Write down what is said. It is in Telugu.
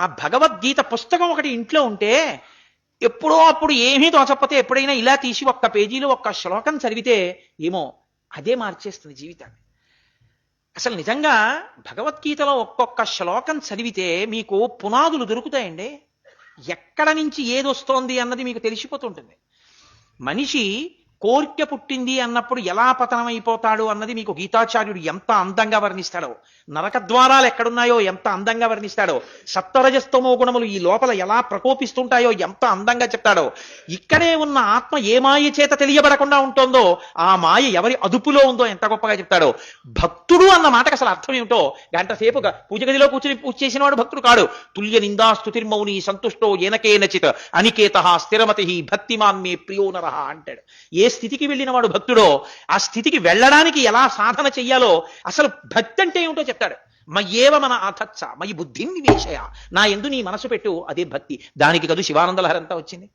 ఆ భగవద్గీత పుస్తకం ఒకటి ఇంట్లో ఉంటే ఎప్పుడో అప్పుడు ఏమీ తోచకపోతే ఎప్పుడైనా ఇలా తీసి ఒక్క పేజీలో ఒక్క శ్లోకం చదివితే ఏమో అదే మార్చేస్తుంది జీవితాన్ని. అసలు నిజంగా భగవద్గీతలో ఒక్కొక్క శ్లోకం చదివితే మీకు పునాదులు దొరుకుతాయండి. ఎక్కడ నుంచి ఏది వస్తోంది అన్నది మీకు తెలిసిపోతుంటుంది. మనిషి కోర్కె పుట్టింది అన్నప్పుడు ఎలా పతనం అయిపోతాడు అన్నది మీకు గీతాచార్యుడు ఎంత అందంగా వర్ణిస్తాడో, నరక ద్వారాలు ఎక్కడున్నాయో ఎంత అందంగా వర్ణిస్తాడో, సత్వరజస్తమో గుణములు ఈ లోపల ఎలా ప్రకోపిస్తుంటాయో ఎంత అందంగా చెప్తాడో, ఇక్కడే ఉన్న ఆత్మ ఏ మాయ చేత తెలియబడకుండా ఉంటుందో ఆ మాయ ఎవరి అదుపులో ఉందో ఎంత గొప్పగా చెప్తాడో. భక్తుడు అన్న మాటకు అసలు అర్థం ఏమిటో గంట సేపు పూజ గదిలో కూర్చుని పూజ చేసిన వాడు భక్తుడు కాడు. తుల్య నిందా స్తుతిర్మౌని సంతుష్టో ఏనకేనచిత్ అనికేత స్థిరమతి భక్తిమాన్ మే ప్రియో నరః అంటాడు. ఏ స్థితికి వెళ్ళిన వాడు భక్తుడో ఆ స్థితికి వెళ్ళడానికి ఎలా సాధన చెయ్యాలో, అసలు భక్తి అంటే ఏమిటో చెప్తాడు. మయ్యేవ మన ఆథత్స మయి బుద్ధిం నివేశయ, నా యందు నీ మనసు పెట్టు, అదే భక్తి. దానికి కదు శివానంద లహరి అంతా వచ్చింది.